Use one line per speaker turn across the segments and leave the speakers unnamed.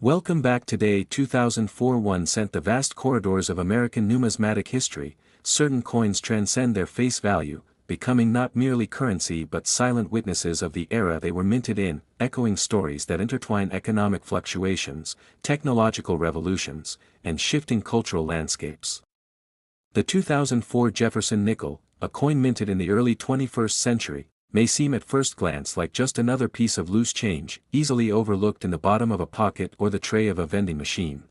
Welcome back. Today 2004 one sent the vast corridors of American numismatic history. Certain coins transcend their face value, becoming not merely currency but silent witnesses of the era they were minted in, echoing stories that intertwine economic fluctuations, technological revolutions, and shifting cultural landscapes. The 2004 Jefferson nickel, a coin minted in the early 21st century, may seem at first glance like just another piece of loose change, easily overlooked in the bottom of a pocket or the tray of a vending machine.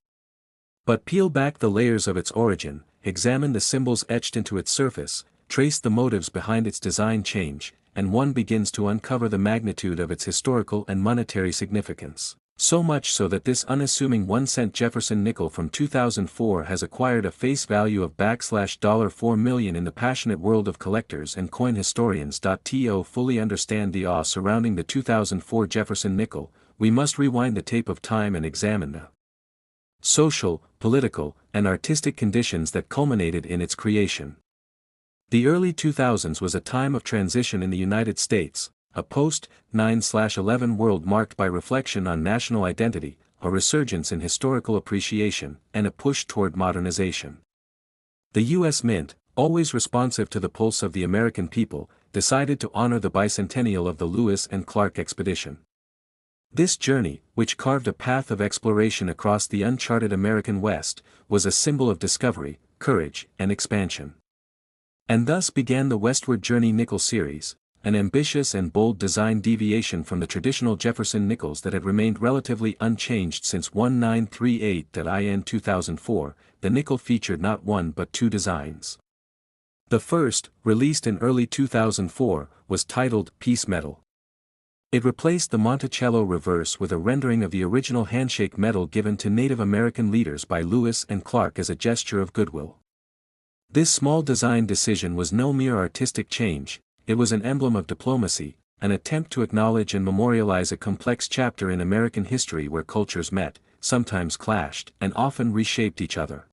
But peel back the layers of its origin, examine the symbols etched into its surface, trace the motives behind its design change, and one begins to uncover the magnitude of its historical and monetary significance. So much so that this unassuming 1-cent Jefferson nickel from 2004 has acquired a face value of $4 million in the passionate world of collectors and coin historians. To fully understand the awe surrounding the 2004 Jefferson nickel, we must rewind the tape of time and examine the social, political, and artistic conditions that culminated in its creation. The early 2000s was a time of transition in the United States, a post-9/11 world marked by reflection on national identity, a resurgence in historical appreciation, and a push toward modernization. The U.S. Mint, always responsive to the pulse of the American people, decided to honor the bicentennial of the Lewis and Clark expedition. This journey, which carved a path of exploration across the uncharted American West, was a symbol of discovery, courage, and expansion. And thus began the Westward Journey Nickel series, an ambitious and bold design deviation from the traditional Jefferson nickels that had remained relatively unchanged since 1938. In 2004, the nickel featured not one but two designs. The first, released in early 2004, was titled Peace Medal. It replaced the Monticello reverse with a rendering of the original handshake medal given to Native American leaders by Lewis and Clark as a gesture of goodwill. This small design decision was no mere artistic change. It was an emblem of diplomacy, an attempt to acknowledge and memorialize a complex chapter in American history where cultures met, sometimes clashed, and often reshaped each other.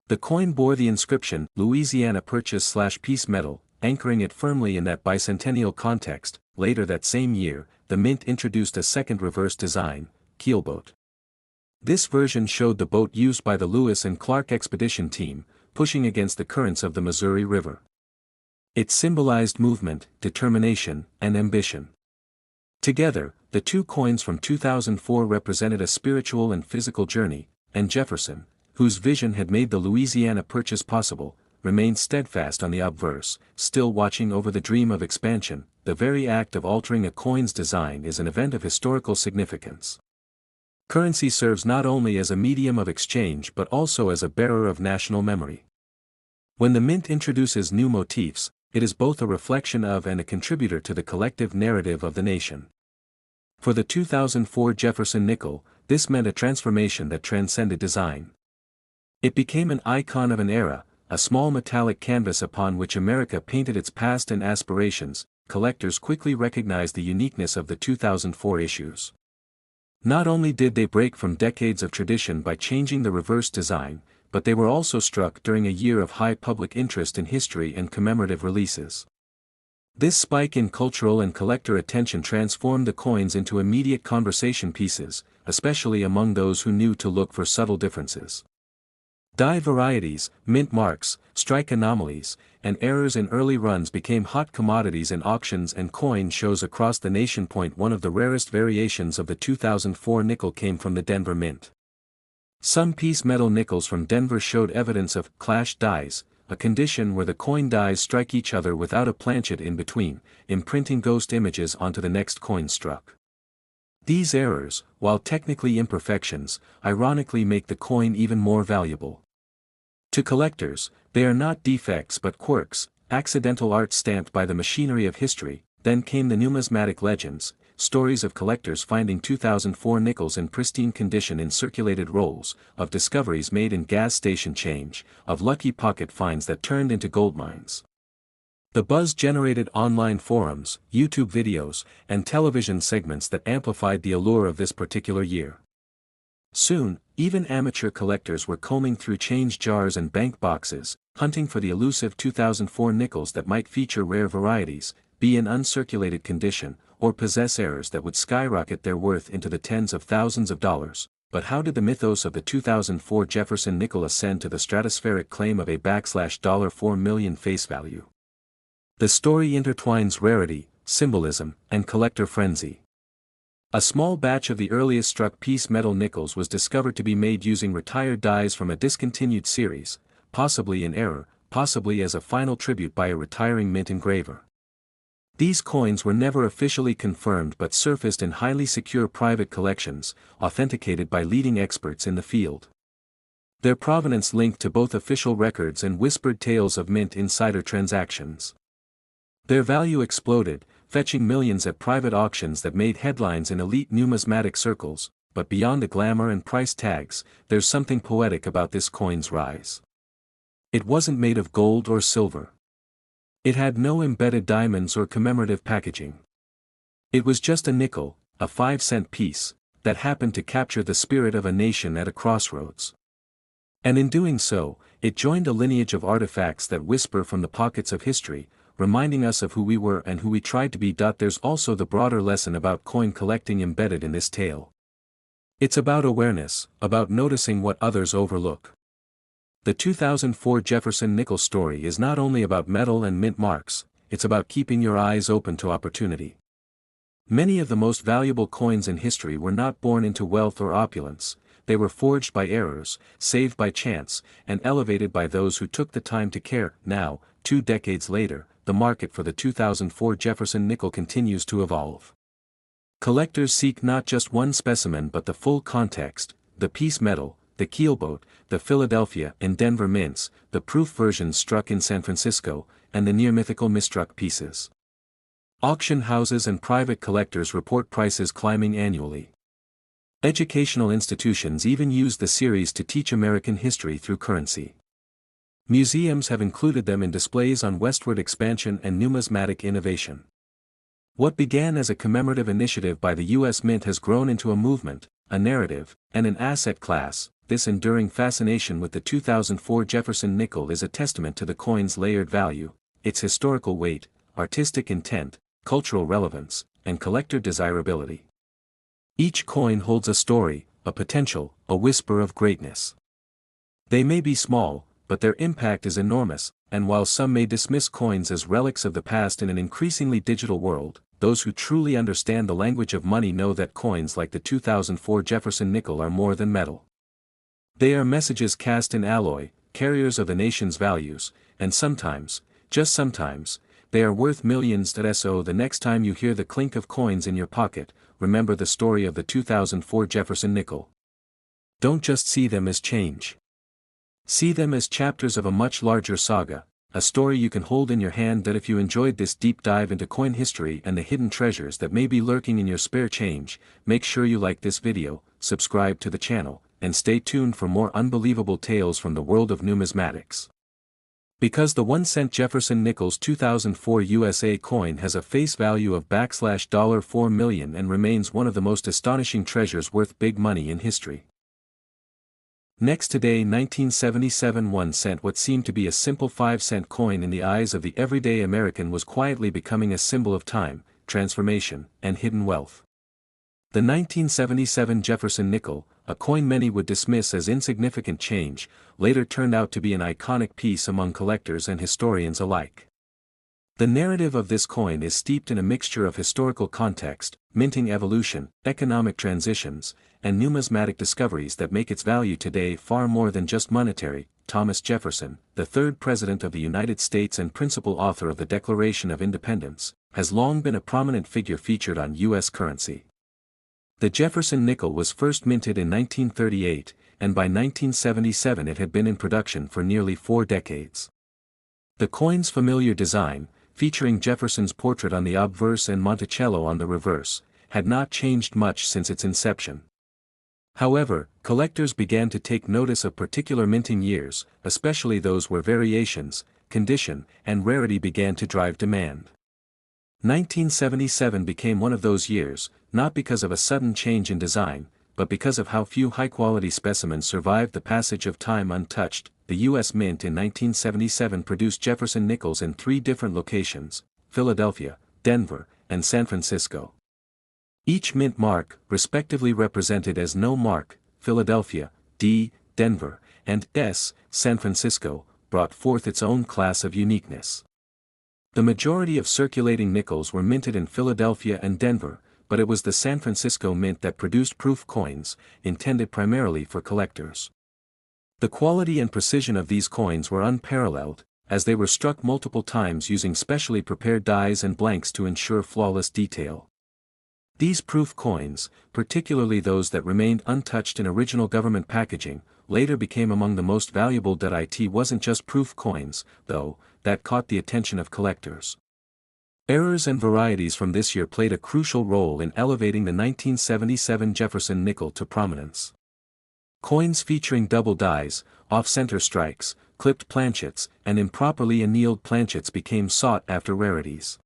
The coin bore the inscription, Louisiana Purchase/Peace Medal, anchoring it firmly in that bicentennial context. Later that same year, the Mint introduced a second reverse design, keelboat. This version showed the boat used by the Lewis and Clark expedition team, pushing against the currents of the Missouri River. It symbolized movement, determination, and ambition. Together, the two coins from 2004 represented a spiritual and physical journey, and Jefferson, whose vision had made the Louisiana Purchase possible, remained steadfast on the obverse, still watching over the dream of expansion. The very act of altering a coin's design is an event of historical significance. Currency serves not only as a medium of exchange but also as a bearer of national memory. When the Mint introduces new motifs, it is both a reflection of and a contributor to the collective narrative of the nation. For the 2004 Jefferson nickel, this meant a transformation that transcended design. It became an icon of an era, a small metallic canvas upon which America painted its past and aspirations. Collectors quickly recognized the uniqueness of the 2004 issues. Not only did they break from decades of tradition by changing the reverse design, but they were also struck during a year of high public interest in history and commemorative releases. This spike in cultural and collector attention transformed the coins into immediate conversation pieces, especially among those who knew to look for subtle differences. Die varieties, mint marks, strike anomalies, and errors in early runs became hot commodities in auctions and coin shows across the nation. One of the rarest variations of the 2004 nickel came from the Denver Mint. Some piece metal nickels from Denver showed evidence of clash dies, a condition where the coin dies strike each other without a planchet in between, imprinting ghost images onto the next coin struck. These errors, while technically imperfections, ironically make the coin even more valuable. To collectors, they are not defects but quirks, accidental art stamped by the machinery of history. Then came the numismatic legends, stories of collectors finding 2004 nickels in pristine condition in circulated rolls, of discoveries made in gas station change, of lucky pocket finds that turned into gold mines. The buzz generated online forums, YouTube videos, and television segments that amplified the allure of this particular year. Soon, even amateur collectors were combing through change jars and bank boxes, hunting for the elusive 2004 nickels that might feature rare varieties, be in uncirculated condition, or possess errors that would skyrocket their worth into the tens of thousands of dollars. but how did the mythos of the 2004 Jefferson nickel ascend to the stratospheric claim of a $4 million face value? The story intertwines rarity, symbolism, and collector frenzy. A small batch of the earliest struck piece metal nickels was discovered to be made using retired dies from a discontinued series, possibly in error, possibly as a final tribute by a retiring mint engraver. These coins were never officially confirmed but surfaced in highly secure private collections, authenticated by leading experts in the field. Their provenance linked to both official records and whispered tales of mint insider transactions. Their value exploded, fetching millions at private auctions that made headlines in elite numismatic circles, but beyond the glamour and price tags, there's something poetic about this coin's rise. It wasn't made of gold or silver. It had no embedded diamonds or commemorative packaging. It was just a nickel, a 5-cent piece, that happened to capture the spirit of a nation at a crossroads. And in doing so, it joined a lineage of artifacts that whisper from the pockets of history, reminding us of who we were and who we tried to be. There's also the broader lesson about coin collecting embedded in this tale. It's about awareness, about noticing what others overlook. The 2004 Jefferson nickel story is not only about metal and mint marks, it's about keeping your eyes open to opportunity. Many of the most valuable coins in history were not born into wealth or opulence, they were forged by errors, saved by chance, and elevated by those who took the time to care. Now, 2 decades later, the market for the 2004 Jefferson nickel continues to evolve. Collectors seek not just one specimen but the full context, the piece metal, the keelboat, the Philadelphia and Denver mints, the proof versions struck in San Francisco, and the near-mythical misstruck pieces. Auction houses and private collectors report prices climbing annually. Educational institutions even use the series to teach American history through currency. Museums have included them in displays on westward expansion and numismatic innovation. What began as a commemorative initiative by the U.S. Mint has grown into a movement, a narrative, and an asset class. This enduring fascination with the 2004 Jefferson nickel is a testament to the coin's layered value, its historical weight, artistic intent, cultural relevance, and collector desirability. Each coin holds a story, a potential, a whisper of greatness. They may be small, but their impact is enormous, and while some may dismiss coins as relics of the past in an increasingly digital world, those who truly understand the language of money know that coins like the 2004 Jefferson nickel are more than metal. They are messages cast in alloy, carriers of the nation's values, and sometimes, just sometimes, they are worth millions. So the next time you hear the clink of coins in your pocket, remember the story of the 2004 Jefferson nickel. Don't just see them as change. See them as chapters of a much larger saga, a story you can hold in your hand. If you enjoyed this deep dive into coin history and the hidden treasures that may be lurking in your spare change, make sure you like this video, subscribe to the channel, and stay tuned for more unbelievable tales from the world of numismatics. Because the 1-cent Jefferson nickel's 2004 USA coin has a face value of $4 million and remains one of the most astonishing treasures worth big money in history. Next, today, 1977 1 cent. What seemed to be a simple 5-cent coin in the eyes of the everyday American was quietly becoming a symbol of time, transformation, and hidden wealth. The 1977 Jefferson nickel, a coin many would dismiss as insignificant change, later turned out to be an iconic piece among collectors and historians alike. The narrative of this coin is steeped in a mixture of historical context, minting evolution, economic transitions, and numismatic discoveries that make its value today far more than just monetary. Thomas Jefferson, the third President of the United States and principal author of the Declaration of Independence, has long been a prominent figure featured on U.S. currency. The Jefferson nickel was first minted in 1938, and by 1977 it had been in production for nearly 4 decades. The coin's familiar design, featuring Jefferson's portrait on the obverse and Monticello on the reverse, had not changed much since its inception. However, collectors began to take notice of particular minting years, especially those where variations, condition, and rarity began to drive demand. 1977 became one of those years, not because of a sudden change in design, but because of how few high-quality specimens survived the passage of time untouched. The U.S. Mint in 1977 produced Jefferson nickels in 3 different locations: Philadelphia, Denver, and San Francisco. Each mint mark, respectively represented as no mark, Philadelphia, D. Denver, and S. San Francisco, brought forth its own class of uniqueness. The majority of circulating nickels were minted in Philadelphia and Denver, but it was the San Francisco Mint that produced proof coins, intended primarily for collectors. The quality and precision of these coins were unparalleled, as they were struck multiple times using specially prepared dies and blanks to ensure flawless detail. These proof coins, particularly those that remained untouched in original government packaging, later became among the most valuable. It wasn't just proof coins, though, that caught the attention of collectors. Errors and varieties from this year played a crucial role in elevating the 1977 Jefferson nickel to prominence. Coins featuring double dies, off-center strikes, clipped planchets, and improperly annealed planchets became sought-after rarities.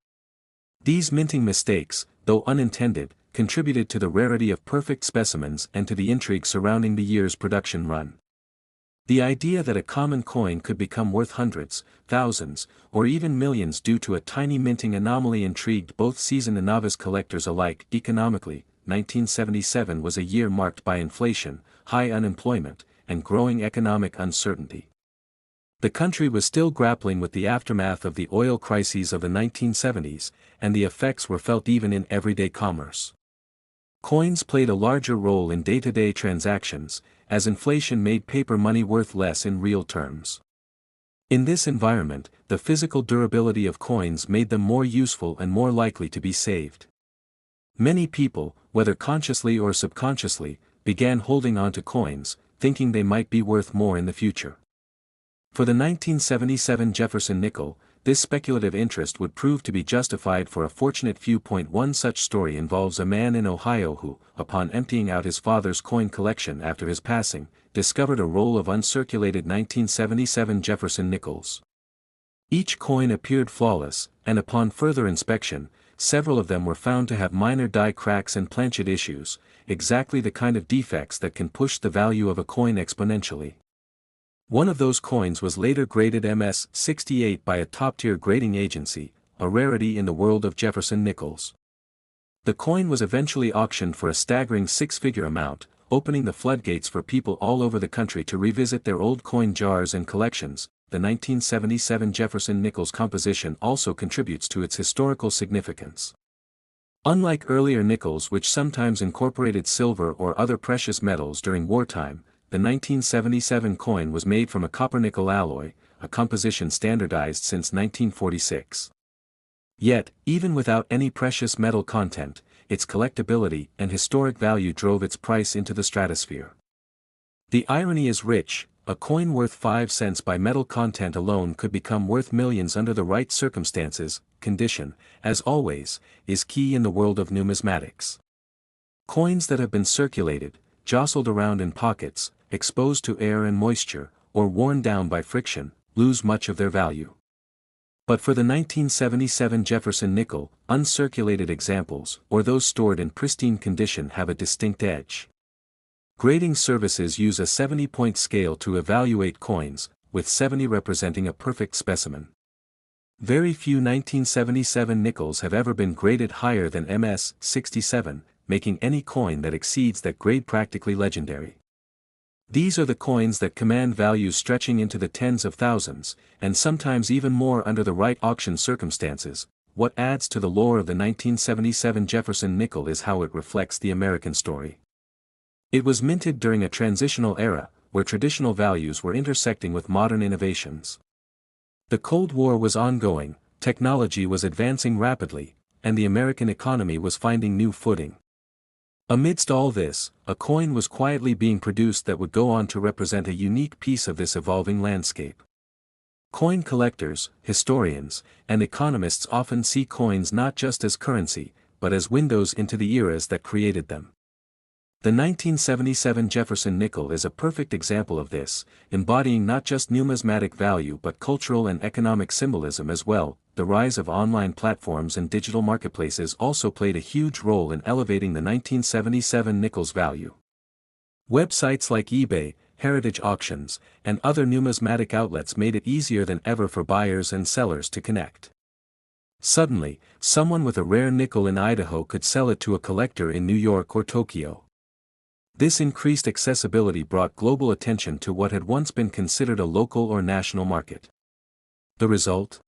These minting mistakes, though unintended, contributed to the rarity of perfect specimens and to the intrigue surrounding the year's production run. The idea that a common coin could become worth hundreds, thousands, or even millions due to a tiny minting anomaly intrigued both seasoned and novice collectors alike. Economically, 1977 was a year marked by inflation, high unemployment, and growing economic uncertainty. The country was still grappling with the aftermath of the oil crises of the 1970s, and the effects were felt even in everyday commerce. Coins played a larger role in day-to-day transactions, as inflation made paper money worth less in real terms. In this environment, the physical durability of coins made them more useful and more likely to be saved. Many people, whether consciously or subconsciously, began holding on to coins, thinking they might be worth more in the future. For the 1977 Jefferson nickel, this speculative interest would prove to be justified for a fortunate few. One such story involves a man in Ohio who, upon emptying out his father's coin collection after his passing, discovered a roll of uncirculated 1977 Jefferson nickels. Each coin appeared flawless, and upon further inspection, several of them were found to have minor die cracks and planchet issues, exactly the kind of defects that can push the value of a coin exponentially. One of those coins was later graded MS-68 by a top-tier grading agency, a rarity in the world of Jefferson nickels. The coin was eventually auctioned for a staggering six-figure amount, opening the floodgates for people all over the country to revisit their old coin jars and collections. The 1977 Jefferson nickels composition also contributes to its historical significance. Unlike earlier nickels which sometimes incorporated silver or other precious metals during wartime, the 1977 coin was made from a copper-nickel alloy, a composition standardized since 1946. Yet, even without any precious metal content, its collectability and historic value drove its price into the stratosphere. The irony is rich: a coin worth 5 cents by metal content alone could become worth millions under the right circumstances. Condition, as always, is key in the world of numismatics. Coins that have been circulated, jostled around in pockets, exposed to air and moisture, or worn down by friction, lose much of their value. But for the 1977 Jefferson nickel, uncirculated examples, or those stored in pristine condition, have a distinct edge. Grading services use a 70-point scale to evaluate coins, with 70 representing a perfect specimen. Very few 1977 nickels have ever been graded higher than MS-67, making any coin that exceeds that grade practically legendary. These are the coins that command values stretching into the tens of thousands, and sometimes even more under the right auction circumstances. What adds to the lore of the 1977 Jefferson nickel is how it reflects the American story. It was minted during a transitional era, where traditional values were intersecting with modern innovations. The Cold War was ongoing, technology was advancing rapidly, and the American economy was finding new footing. Amidst all this, a coin was quietly being produced that would go on to represent a unique piece of this evolving landscape. Coin collectors, historians, and economists often see coins not just as currency, but as windows into the eras that created them. The 1977 Jefferson nickel is a perfect example of this, embodying not just numismatic value but cultural and economic symbolism as well. The rise of online platforms and digital marketplaces also played a huge role in elevating the 1977 nickel's value. Websites like eBay, heritage auctions, and other numismatic outlets made it easier than ever for buyers and sellers to connect. Suddenly, someone with a rare nickel in Idaho could sell it to a collector in New York or Tokyo. This increased accessibility brought global attention to what had once been considered a local or national market. The result?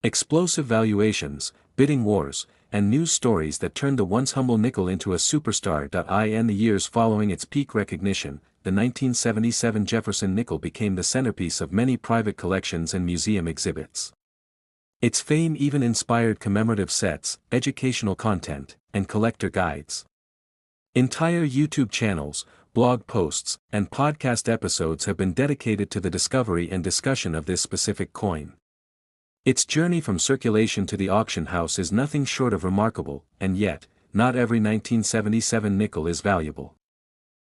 Explosive valuations, bidding wars, and news stories that turned the once humble nickel into a superstar. In the years following its peak recognition, the 1977 Jefferson nickel became the centerpiece of many private collections and museum exhibits. Its fame even inspired commemorative sets, educational content, and collector guides. Entire YouTube channels, blog posts, and podcast episodes have been dedicated to the discovery and discussion of this specific coin. Its journey from circulation to the auction house is nothing short of remarkable, and yet, not every 1977 nickel is valuable.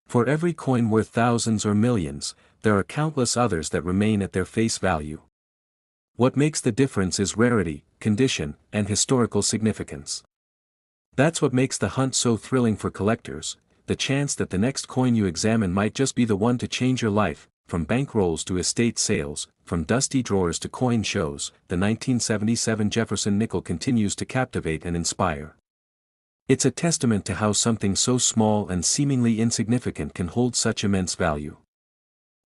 For every coin worth thousands or millions, there are countless others that remain at their face value. What makes the difference is rarity, condition, and historical significance. That's what makes the hunt so thrilling for collectors, the chance that the next coin you examine might just be the one to change your life. From bankrolls to estate sales, from dusty drawers to coin shows, the 1977 Jefferson nickel continues to captivate and inspire. It's a testament to how something so small and seemingly insignificant can hold such immense value.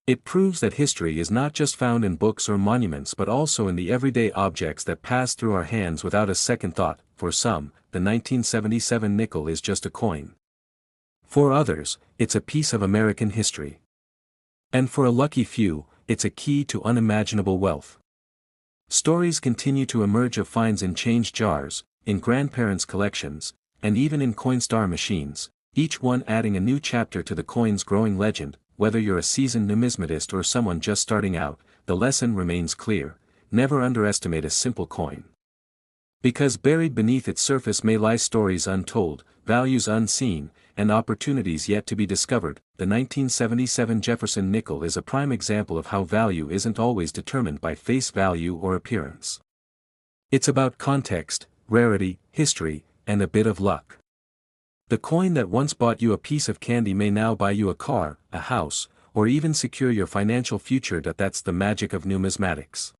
It proves that history is not just found in books or monuments but also in the everyday objects that pass through our hands without a second thought. For some, the 1977 nickel is just a coin. For others, it's a piece of American history. And for a lucky few, it's a key to unimaginable wealth. Stories continue to emerge of finds in change jars, in grandparents' collections, and even in Coinstar machines, each one adding a new chapter to the coin's growing legend. Whether you're a seasoned numismatist or someone just starting out, the lesson remains clear: never underestimate a simple coin. Because buried beneath its surface may lie stories untold, values unseen, and opportunities yet to be discovered. The 1977 Jefferson nickel is a prime example of how value isn't always determined by face value or appearance. It's about context, rarity, history, and a bit of luck. The coin that once bought you a piece of candy may now buy you a car, a house, or even secure your financial future. That's the magic of numismatics.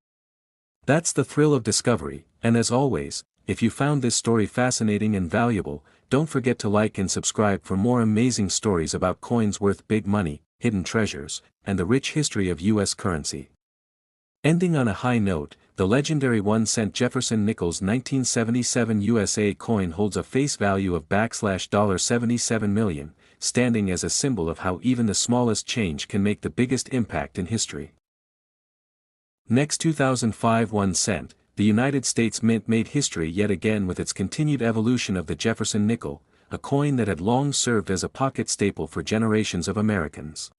That's the thrill of discovery, and as always, if you found this story fascinating and valuable, don't forget to like and subscribe for more amazing stories about coins worth big money, hidden treasures, and the rich history of U.S. currency. Ending on a high note, the legendary 1-cent Jefferson nickel's 1977 USA coin holds a face value of $77 million, standing as a symbol of how even the smallest change can make the biggest impact in history. Next, 2005 1 cent, the United States Mint made history yet again with its continued evolution of the Jefferson nickel, a coin that had long served as a pocket staple for generations of Americans.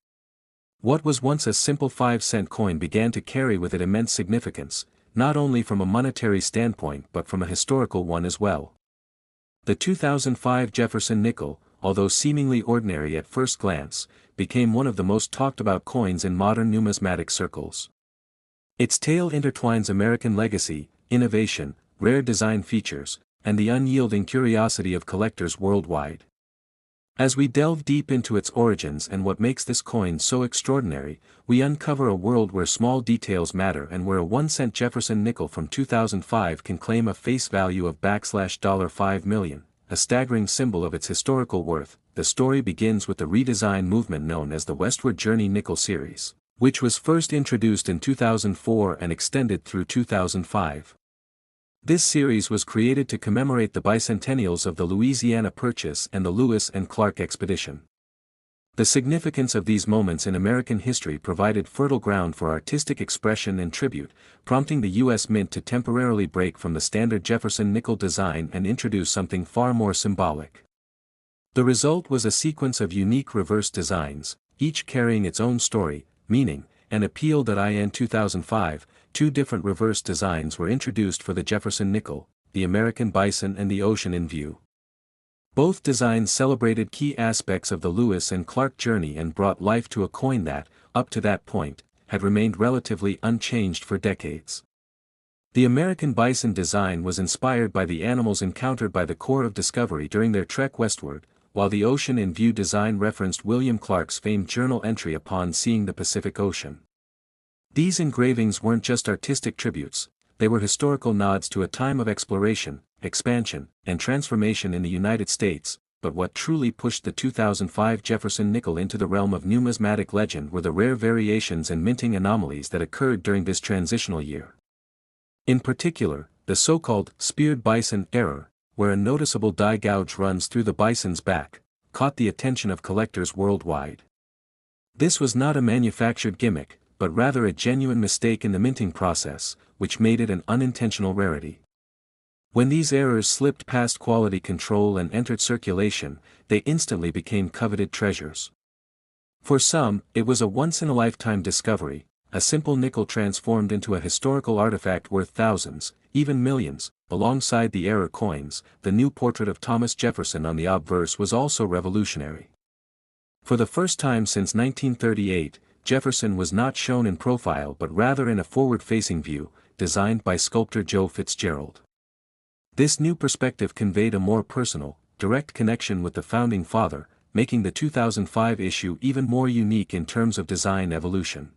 What was once a simple 5-cent coin began to carry with it immense significance, not only from a monetary standpoint but from a historical one as well. The 2005 Jefferson nickel, although seemingly ordinary at first glance, became one of the most talked about coins in modern numismatic circles. Its tale intertwines American legacy, innovation, rare design features, and the unyielding curiosity of collectors worldwide. As we delve deep into its origins and what makes this coin so extraordinary, we uncover a world where small details matter and where a 1-cent Jefferson nickel from 2005 can claim a face value of $5 million, a staggering symbol of its historical worth. The story begins with the redesign movement known as the Westward Journey Nickel Series, which was first introduced in 2004 and extended through 2005. This series was created to commemorate the bicentennials of the Louisiana Purchase and the Lewis and Clark Expedition. The significance of these moments in American history provided fertile ground for artistic expression and tribute, prompting the U.S. Mint to temporarily break from the standard Jefferson nickel design and introduce something far more symbolic. The result was a sequence of unique reverse designs, each carrying its own story, meaning, and appeal. In 2005, two different reverse designs were introduced for the Jefferson nickel, the American Bison and the Ocean in View. Both designs celebrated key aspects of the Lewis and Clark journey and brought life to a coin that, up to that point, had remained relatively unchanged for decades. The American Bison design was inspired by the animals encountered by the Corps of Discovery during their trek westward, while the Ocean in View design referenced William Clark's famed journal entry upon seeing the Pacific Ocean. These engravings weren't just artistic tributes, they were historical nods to a time of exploration, expansion, and transformation in the United States. but what truly pushed the 2005 Jefferson nickel into the realm of numismatic legend were the rare variations and minting anomalies that occurred during this transitional year. In particular, the so-called speared bison error, where a noticeable die gouge runs through the bison's back, caught the attention of collectors worldwide. This was not a manufactured gimmick, but rather a genuine mistake in the minting process, which made it an unintentional rarity. When these errors slipped past quality control and entered circulation, they instantly became coveted treasures. For some, it was a once-in-a-lifetime discovery, a simple nickel transformed into a historical artifact worth thousands, even millions. Alongside the error coins, the new portrait of Thomas Jefferson on the obverse was also revolutionary. For the first time since 1938, Jefferson was not shown in profile but rather in a forward-facing view, designed by sculptor Joe Fitzgerald. This new perspective conveyed a more personal, direct connection with the founding father, making the 2005 issue even more unique in terms of design evolution.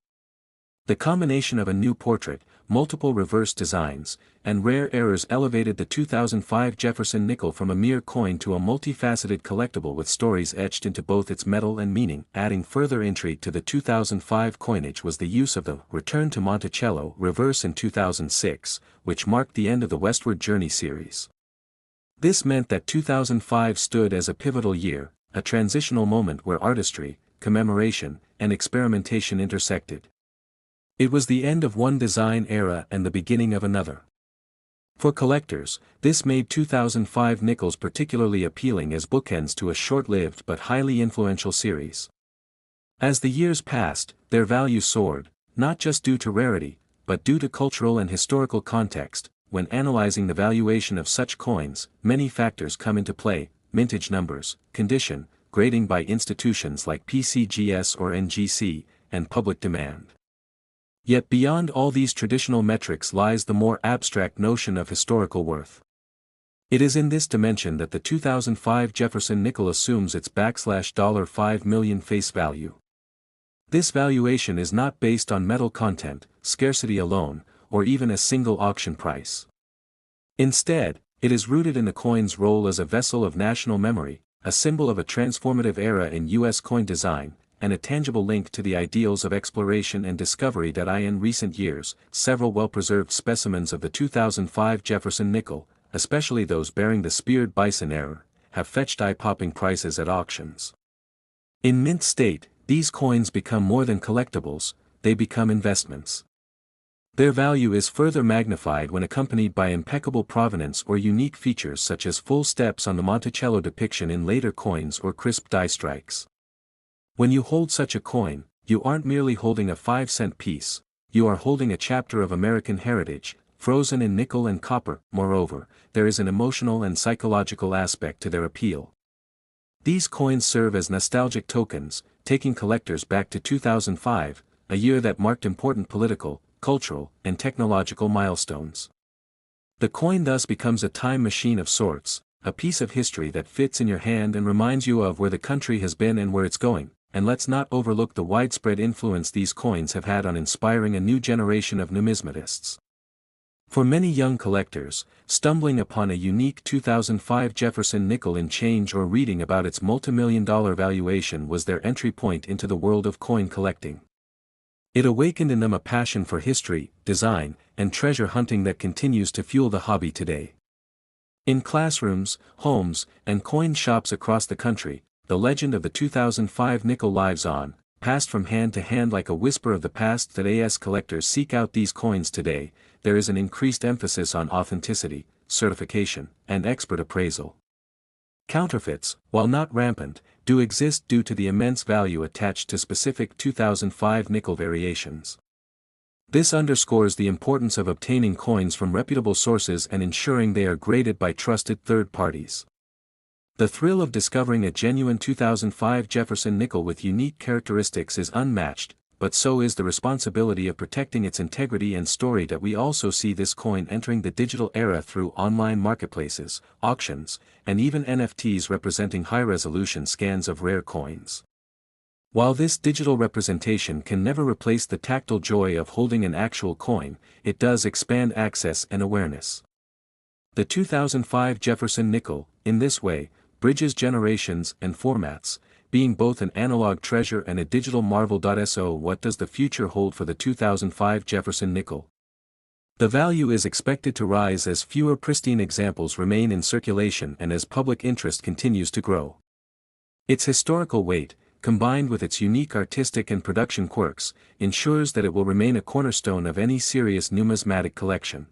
The combination of a new portrait, multiple reverse designs, and rare errors elevated the 2005 Jefferson nickel from a mere coin to a multifaceted collectible with stories etched into both its metal and meaning. Adding further intrigue to the 2005 coinage was the use of the Return to Monticello reverse in 2006, which marked the end of the Westward Journey series. This meant that 2005 stood as a pivotal year, a transitional moment where artistry, commemoration, and experimentation intersected. It was the end of one design era and the beginning of another. For collectors, this made 2005 nickels particularly appealing as bookends to a short-lived but highly influential series. As the years passed, their value soared, not just due to rarity, but due to cultural and historical context. When analyzing the valuation of such coins, many factors come into play: mintage numbers, condition, grading by institutions like PCGS or NGC, and public demand. Yet beyond all these traditional metrics lies the more abstract notion of historical worth. It is in this dimension that the 2005 Jefferson nickel assumes its $5 million face value. This valuation is not based on metal content, scarcity alone, or even a single auction price. Instead, it is rooted in the coin's role as a vessel of national memory, a symbol of a transformative era in U.S. coin design, and a tangible link to the ideals of exploration and discovery that in recent years, several well-preserved specimens of the 2005 Jefferson nickel, especially those bearing the speared bison error, have fetched eye-popping prices at auctions. In mint state, these coins become more than collectibles, they become investments. Their value is further magnified when accompanied by impeccable provenance or unique features such as full steps on the Monticello depiction in later coins or crisp die strikes. When you hold such a coin, you aren't merely holding a 5-cent piece, you are holding a chapter of American heritage, frozen in nickel and copper. Moreover, there is an emotional and psychological aspect to their appeal. These coins serve as nostalgic tokens, taking collectors back to 2005, a year that marked important political, cultural, and technological milestones. The coin thus becomes a time machine of sorts, a piece of history that fits in your hand and reminds you of where the country has been and where it's going. And let's not overlook the widespread influence these coins have had on inspiring a new generation of numismatists. For many young collectors, stumbling upon a unique 2005 Jefferson nickel in change or reading about its multimillion-dollar valuation was their entry point into the world of coin collecting. It awakened in them a passion for history, design, and treasure hunting that continues to fuel the hobby today. In classrooms, homes, and coin shops across the country, the legend of the 2005 nickel lives on, passed from hand to hand like a whisper of the past. That as collectors seek out these coins today, there is an increased emphasis on authenticity, certification, and expert appraisal. Counterfeits, while not rampant, do exist due to the immense value attached to specific 2005 nickel variations. This underscores the importance of obtaining coins from reputable sources and ensuring they are graded by trusted third parties. The thrill of discovering a genuine 2005 Jefferson nickel with unique characteristics is unmatched, but so is the responsibility of protecting its integrity and story. That we also see this coin entering the digital era through online marketplaces, auctions, and even NFTs representing high-resolution scans of rare coins. While this digital representation can never replace the tactile joy of holding an actual coin, it does expand access and awareness. The 2005 Jefferson nickel, in this way, bridges generations and formats, being both an analog treasure and a digital marvel. So what does the future hold for the 2005 Jefferson nickel? The value is expected to rise as fewer pristine examples remain in circulation and as public interest continues to grow. Its historical weight, combined with its unique artistic and production quirks, ensures that it will remain a cornerstone of any serious numismatic collection.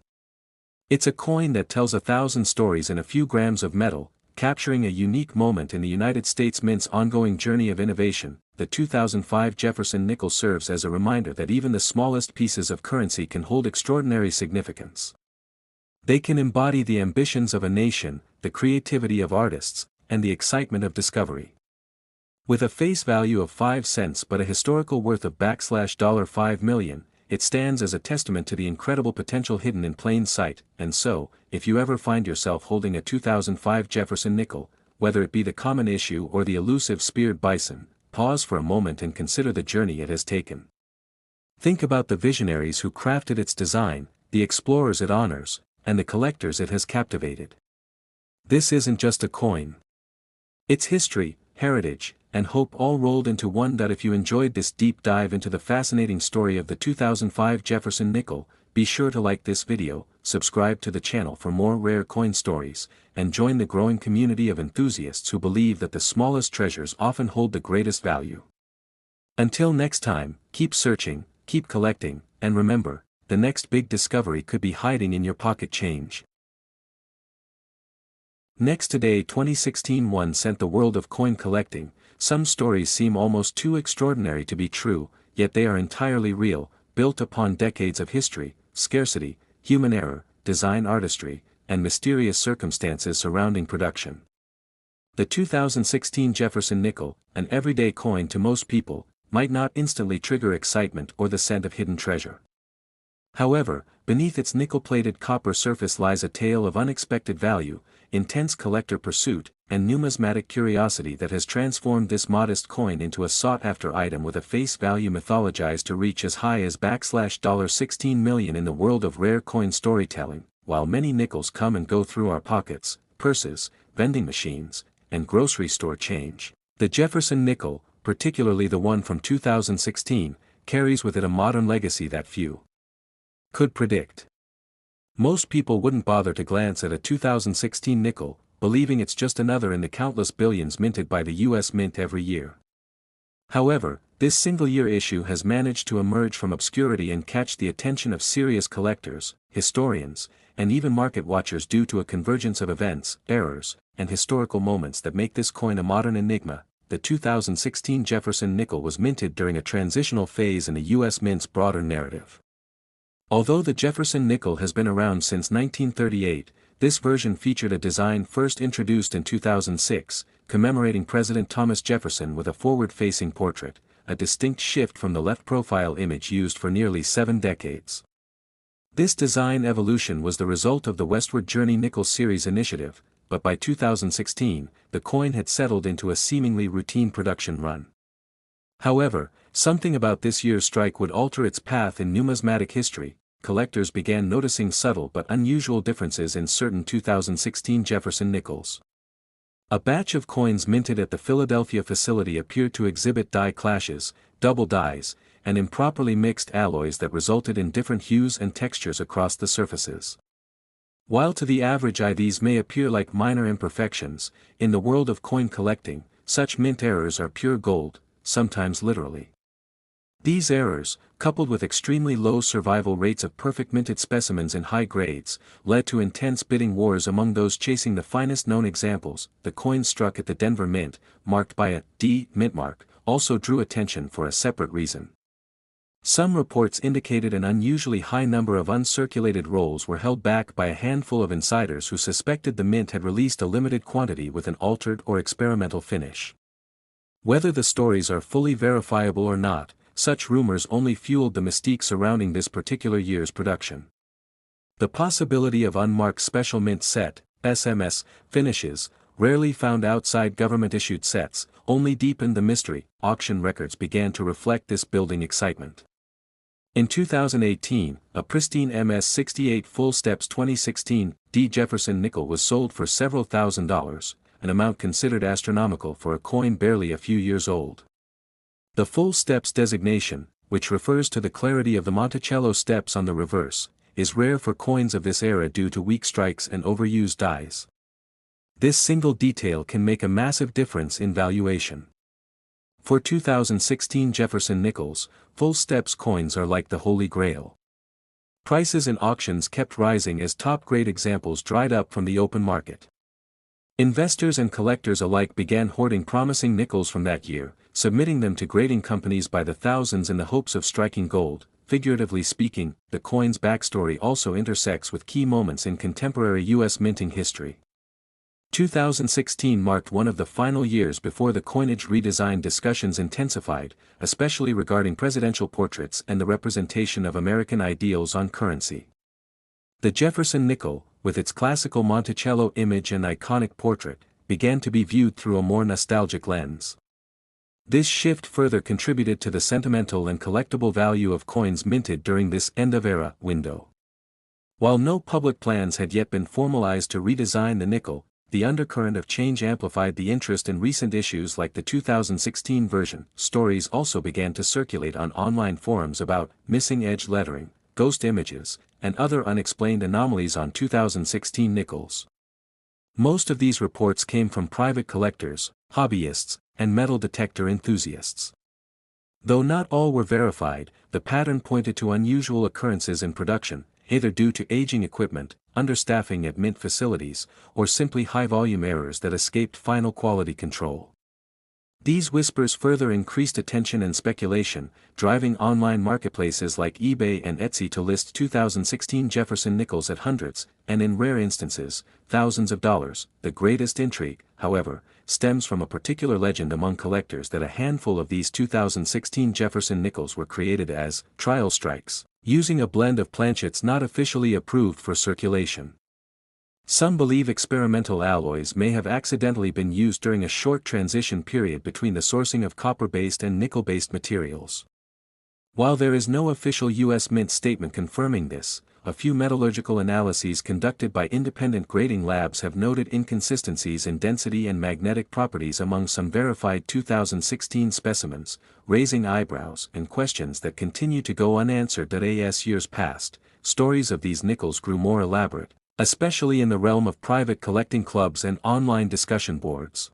It's a coin that tells 1,000 stories in a few grams of metal, capturing a unique moment in the United States Mint's ongoing journey of innovation. The 2005 Jefferson nickel serves as a reminder that even the smallest pieces of currency can hold extraordinary significance. They can embody the ambitions of a nation, the creativity of artists, and the excitement of discovery. With a face value of 5 cents but a historical worth of $5 million, it stands as a testament to the incredible potential hidden in plain sight. And so, if you ever find yourself holding a 2005 Jefferson nickel, whether it be the common issue or the elusive speared bison, pause for a moment and consider the journey it has taken. Think about the visionaries who crafted its design, the explorers it honors, and the collectors it has captivated. This isn't just a coin. It's history, heritage, and hope all rolled into one. If you enjoyed this deep dive into the fascinating story of the 2005 Jefferson nickel, be sure to like this video, subscribe to the channel for more rare coin stories, and join the growing community of enthusiasts who believe that the smallest treasures often hold the greatest value. Until next time, keep searching, keep collecting, and remember, the next big discovery could be hiding in your pocket change. Next today 2016 1 cent. The world of coin collecting. Some stories seem almost too extraordinary to be true, yet they are entirely real, built upon decades of history, scarcity, human error, design artistry, and mysterious circumstances surrounding production. The 2016 Jefferson nickel, an everyday coin to most people, might not instantly trigger excitement or the scent of hidden treasure. However, beneath its nickel-plated copper surface lies a tale of unexpected value, intense collector pursuit, and numismatic curiosity that has transformed this modest coin into a sought-after item with a face value mythologized to reach as high as $16 million in the world of rare coin storytelling. While many nickels come and go through our pockets, purses, vending machines, and grocery store change, the Jefferson nickel, particularly the one from 2016, carries with it a modern legacy that few could predict. Most people wouldn't bother to glance at a 2016 nickel, believing it's just another in the countless billions minted by the US Mint every year. However, this single-year issue has managed to emerge from obscurity and catch the attention of serious collectors, historians, and even market watchers due to a convergence of events, errors, and historical moments that make this coin a modern enigma. The 2016 Jefferson nickel was minted during a transitional phase in the US Mint's broader narrative. Although the Jefferson nickel has been around since 1938, this version featured a design first introduced in 2006, commemorating President Thomas Jefferson with a forward-facing portrait, a distinct shift from the left-profile image used for nearly 7 decades. This design evolution was the result of the Westward Journey Nickel Series initiative, but by 2016, the coin had settled into a seemingly routine production run. However, something about this year's strike would alter its path in numismatic history. Collectors began noticing subtle but unusual differences in certain 2016 Jefferson nickels. A batch of coins minted at the Philadelphia facility appeared to exhibit die clashes, double dies, and improperly mixed alloys that resulted in different hues and textures across the surfaces. While to the average eye these may appear like minor imperfections, in the world of coin collecting, such mint errors are pure gold, sometimes literally. These errors, coupled with extremely low survival rates of perfect minted specimens in high grades, led to intense bidding wars among those chasing the finest known examples. The coin struck at the Denver Mint, marked by a D mint mark, also drew attention for a separate reason. Some reports indicated an unusually high number of uncirculated rolls were held back by a handful of insiders who suspected the mint had released a limited quantity with an altered or experimental finish. Whether the stories are fully verifiable or not, such rumors only fueled the mystique surrounding this particular year's production. The possibility of unmarked special mint set, SMS, finishes, rarely found outside government-issued sets, only deepened the mystery. Auction records began to reflect this building excitement. In 2018, a pristine MS-68 Full Steps 2016 D Jefferson nickel was sold for several $1,000s, an amount considered astronomical for a coin barely a few years old. The full steps designation, which refers to the clarity of the Monticello steps on the reverse, is rare for coins of this era due to weak strikes and overused dies. This single detail can make a massive difference in valuation. For 2016 Jefferson nickels, full steps coins are like the Holy Grail. Prices in auctions kept rising as top-grade examples dried up from the open market. Investors and collectors alike began hoarding promising nickels from that year, submitting them to grading companies by the thousands in the hopes of striking gold. Figuratively speaking, the coin's backstory also intersects with key moments in contemporary U.S. minting history. 2016 marked one of the final years before the coinage redesign discussions intensified, especially regarding presidential portraits and the representation of American ideals on currency. The Jefferson nickel, with its classical Monticello image and iconic portrait, began to be viewed through a more nostalgic lens. This shift further contributed to the sentimental and collectible value of coins minted during this end-of-era window. While no public plans had yet been formalized to redesign the nickel, the undercurrent of change amplified the interest in recent issues like the 2016 version. Stories also began to circulate on online forums about missing edge lettering, ghost images, and other unexplained anomalies on 2016 nickels. Most of these reports came from private collectors, hobbyists, and metal detector enthusiasts. Though not all were verified, the pattern pointed to unusual occurrences in production, either due to aging equipment, understaffing at mint facilities, or simply high-volume errors that escaped final quality control. These whispers further increased attention and speculation, driving online marketplaces like eBay and Etsy to list 2016 Jefferson nickels at hundreds, and in rare instances, thousands of dollars. The greatest intrigue, however, stems from a particular legend among collectors that a handful of these 2016 Jefferson nickels were created as trial strikes, using a blend of planchets not officially approved for circulation. Some believe experimental alloys may have accidentally been used during a short transition period between the sourcing of copper-based and nickel-based materials. While there is no official U.S. Mint statement confirming this, a few metallurgical analyses conducted by independent grading labs have noted inconsistencies in density and magnetic properties among some verified 2016 specimens, raising eyebrows and questions that continue to go unanswered. As years passed, stories of these nickels grew more elaborate, especially in the realm of private collecting clubs and online discussion boards.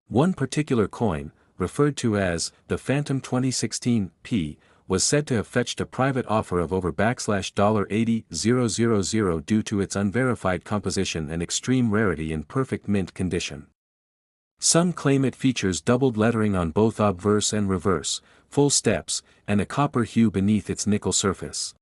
One particular coin, referred to as the Phantom 2016 P, was said to have fetched a private offer of over $80,000 due to its unverified composition and extreme rarity in perfect mint condition. Some claim it features doubled lettering on both obverse and reverse, full steps, and a copper hue beneath its nickel surface.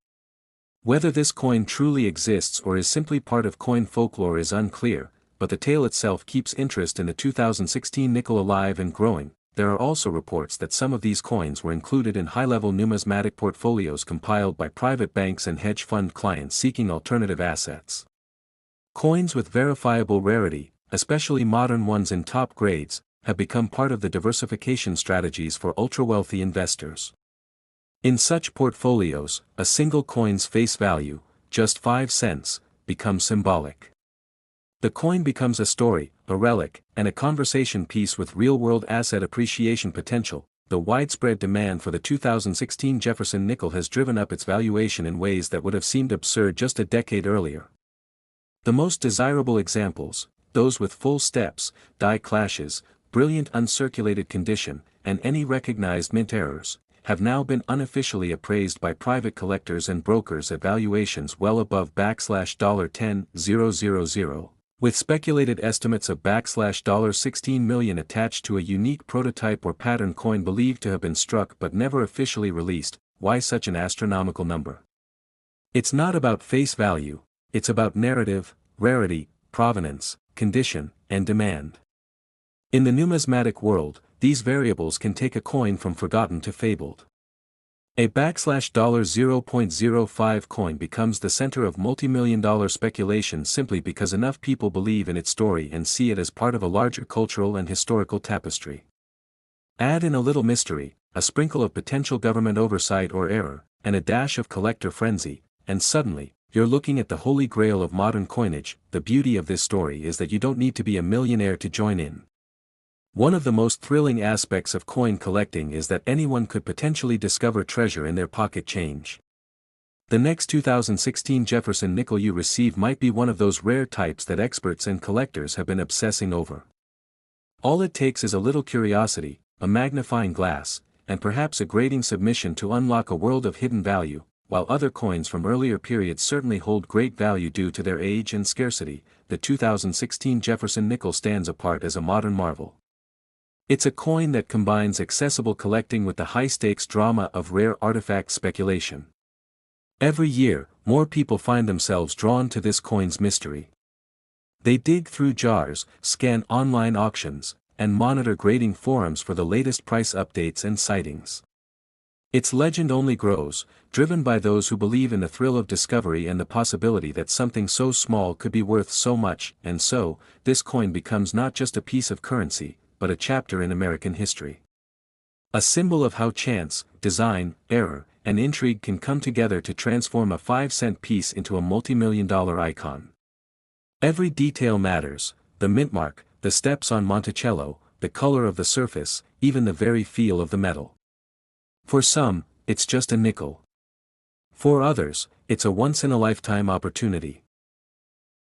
Whether this coin truly exists or is simply part of coin folklore is unclear, but the tale itself keeps interest in the 2016 nickel alive and growing. There are also reports that some of these coins were included in high-level numismatic portfolios compiled by private banks and hedge fund clients seeking alternative assets. Coins with verifiable rarity, especially modern ones in top grades, have become part of the diversification strategies for ultra-wealthy investors. In such portfolios, a single coin's face value, just 5 cents, becomes symbolic. The coin becomes a story, a relic, and a conversation piece with real-world asset appreciation potential. The widespread demand for the 2016 Jefferson nickel has driven up its valuation in ways that would have seemed absurd just a decade earlier. The most desirable examples, those with full steps, die clashes, brilliant uncirculated condition, and any recognized mint errors, have now been unofficially appraised by private collectors and brokers at valuations well above $10,000, with speculated estimates of $16 million attached to a unique prototype or pattern coin believed to have been struck but never officially released. Why such an astronomical number? It's not about face value, it's about narrative, rarity, provenance, condition, and demand. In the numismatic world, these variables can take a coin from forgotten to fabled. A $0.05 coin becomes the center of multi-million-dollar speculation simply because enough people believe in its story and see it as part of a larger cultural and historical tapestry. Add in a little mystery, a sprinkle of potential government oversight or error, and a dash of collector frenzy, and suddenly, you're looking at the holy grail of modern coinage. The beauty of this story is that you don't need to be a millionaire to join in. One of the most thrilling aspects of coin collecting is that anyone could potentially discover treasure in their pocket change. The next 2016 Jefferson nickel you receive might be one of those rare types that experts and collectors have been obsessing over. All it takes is a little curiosity, a magnifying glass, and perhaps a grading submission to unlock a world of hidden value. While other coins from earlier periods certainly hold great value due to their age and scarcity, the 2016 Jefferson nickel stands apart as a modern marvel. It's a coin that combines accessible collecting with the high-stakes drama of rare artifact speculation. Every year, more people find themselves drawn to this coin's mystery. They dig through jars, scan online auctions, and monitor grading forums for the latest price updates and sightings. Its legend only grows, driven by those who believe in the thrill of discovery and the possibility that something so small could be worth so much, and so, this coin becomes not just a piece of currency, but a chapter in American history. A symbol of how chance, design, error, and intrigue can come together to transform a 5-cent piece into a multi-million-dollar icon. Every detail matters: the mint mark, the steps on Monticello, the color of the surface, even the very feel of the metal. For some, it's just a nickel. For others, it's a once-in-a-lifetime opportunity.